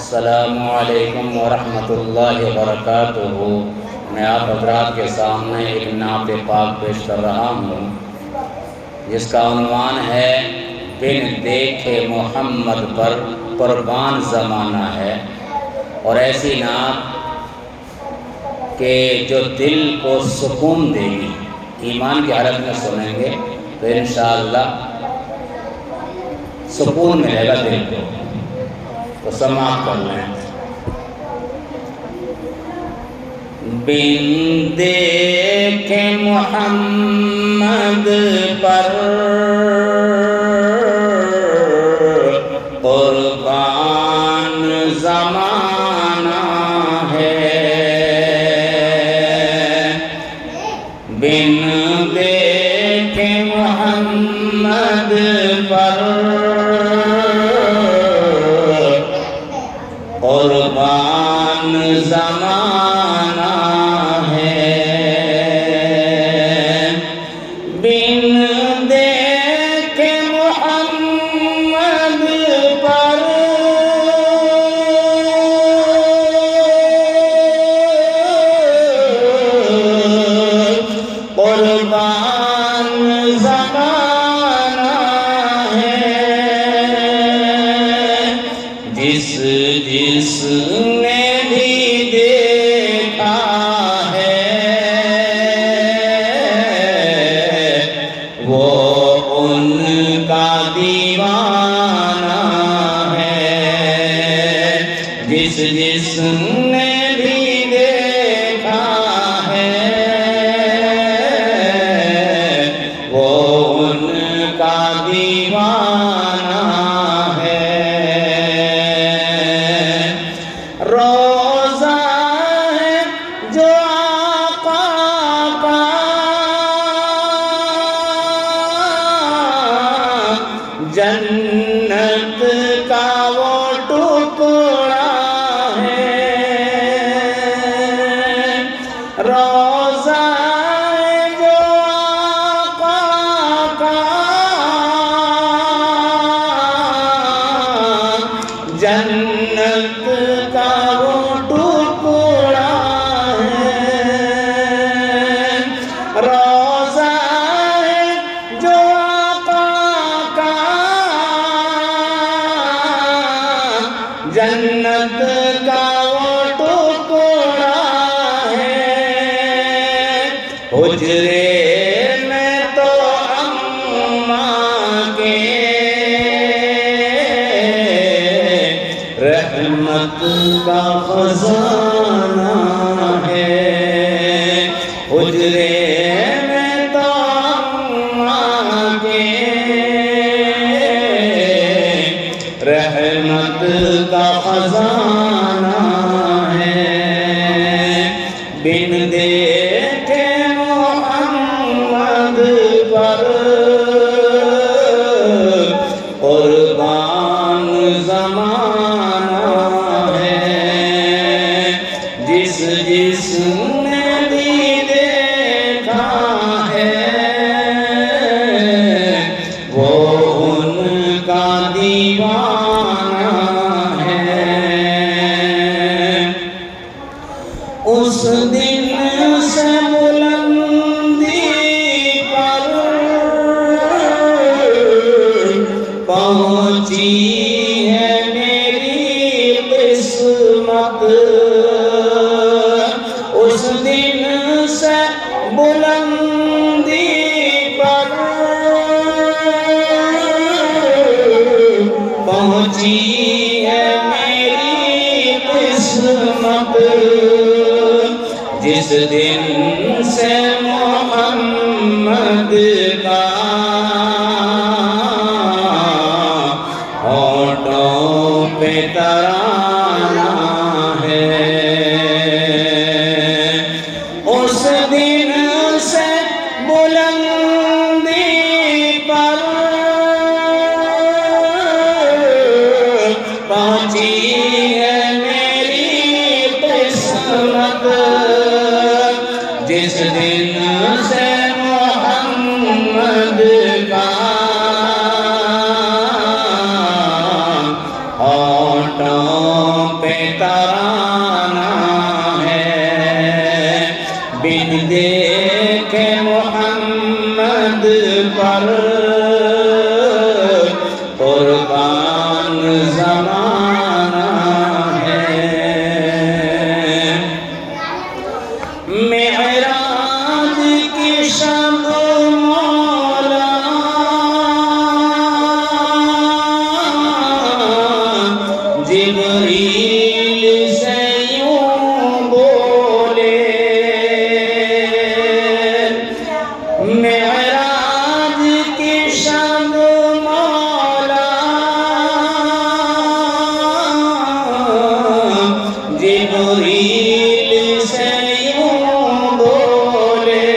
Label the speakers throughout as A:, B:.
A: अस्सलामु अलैकुम वरहमतुल्लाहि वबरकातुहू। मैं आप हज़रात के सामने एक नात पाक पेश कर रहा हूँ जिसका उन्वान है बिन देखे मोहम्मद पर कुर्बान ज़माना है। और ऐसी नात के जो दिल को सुकून देगी, ईमान की हालत में सुनेंगे तो इंशाअल्लाह सुकून मिलेगा दिल को। तो समाप्त कर लें। बिन देखे मोहम्मद पर कुर्बान ज़माना है, बिन देखे मोहम्मद पर कुर्बान ज़माना है, बिन देखे मोहम्मद पर कुर्बान ज़माना है। जिसने भी देखा है वो उनका दीवाना है। जिसने भी देखा है वो उनका दीवाना है। रोज़ा है जो आका का, जन्नत का वो टुकड़ा है। रोज़ा है जो आका का, जन्नत का वो टुकड़ा है। रोज़ा है जो आका का, जन्नत का वो टुकड़ा है। हुजरे में तो अम्मा के रहमत का खजाना है। हुजरे में तो अम्मा के रहमत का खजाना है। बिन देखे मोहम्मद पर कुर्बान ज़माना है। जिसने भी देखा है वो उनका दीवाना है। उस दिन से बुलंदी पर पहुंची है मेरी किस्मत। उस दिन से बुलंदी पर पहुंची है मेरी किस्मत। जिस दिन से मोहम्मद का होठों पे तराना है, उस दिन से बुलंदी पर पहुंची है मेरी किस्मत। जिस दिन से मोहम्मद का होठों पे तराना है, बिन देखे मोहम्मद पर कुर्बान ज़माना है। मेराज की शब मौला जिब्रील से यूं बोले, मेराज की शब मौला जिब्रील से यूं बोले,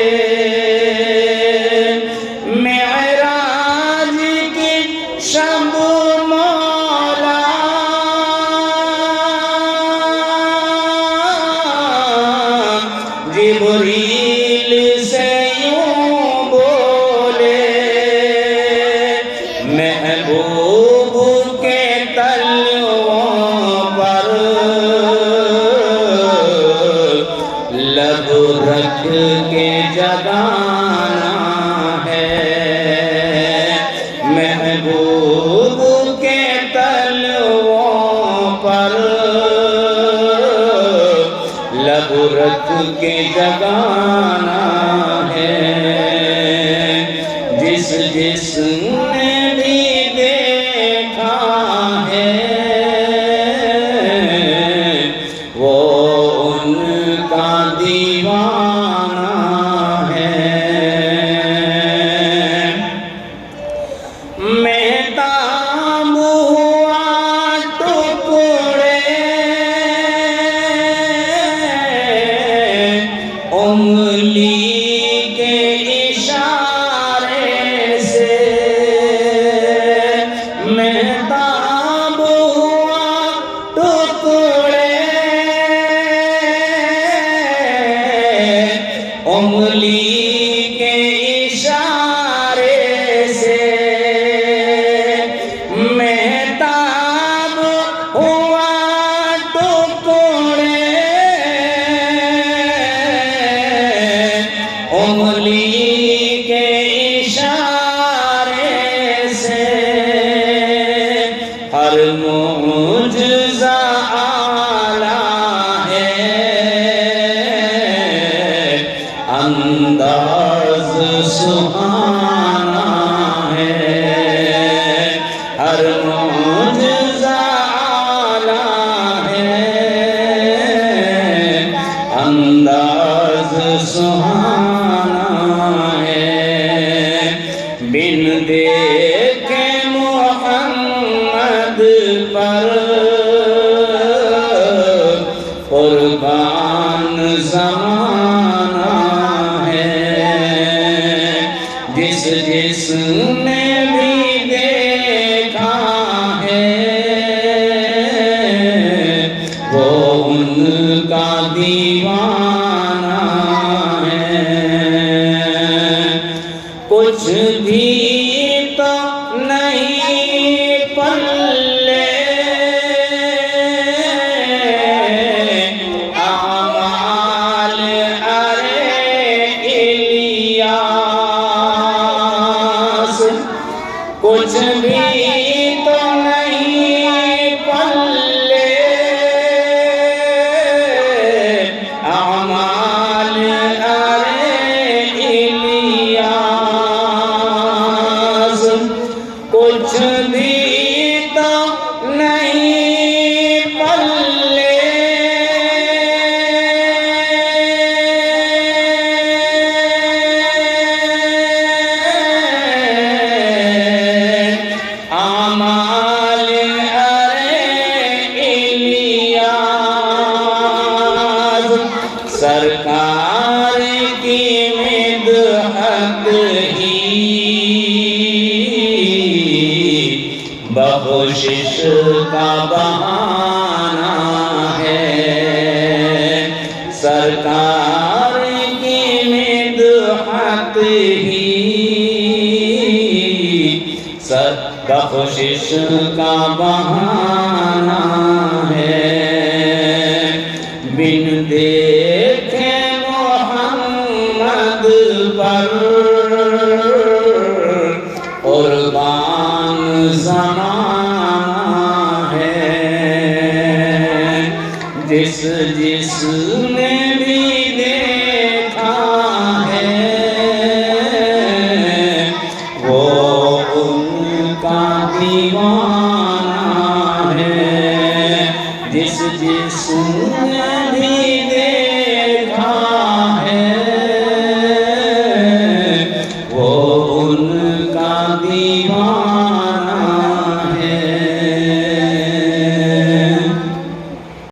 A: मेराज की शब मौला जिब्रील से यूं बोले, महबूब के तलवों पर लब रख के जगाना है, महबूब के तलवों पर लब रख के जगाना है। जिस जिसने भी देखा है वो उनका दीवाना है। मेहताब हुआ टुकड़े उंगली के इशारे से, मेहताब हुआ टुकड़े उंगली के इशारे से, मेहताब हुआ टुकड़े उंगली के इशारे से। हर मुजज़ा आला है, अंदाज़ सुहाना है, हर मुजज़ा आला है, अंदाज़ सुहाना है। बिन देखे मोहम्मद पर कुर्बान ज़माना है। जिस जिसने भी देखा है वो उनका दीवाना है। कुछ भी तो नहीं पल्ले आमाल अरे इलियास, कुछ भी तो नहीं पल्ले आमाल अरे इलियास, कुछ भी तो नहीं पल्ले आमाल अरे इलियास। सरकार की मिदहत ही बख्शिश का बहाना है, सरकार की मिदहत ही बख्शिश का बहाना ज़माने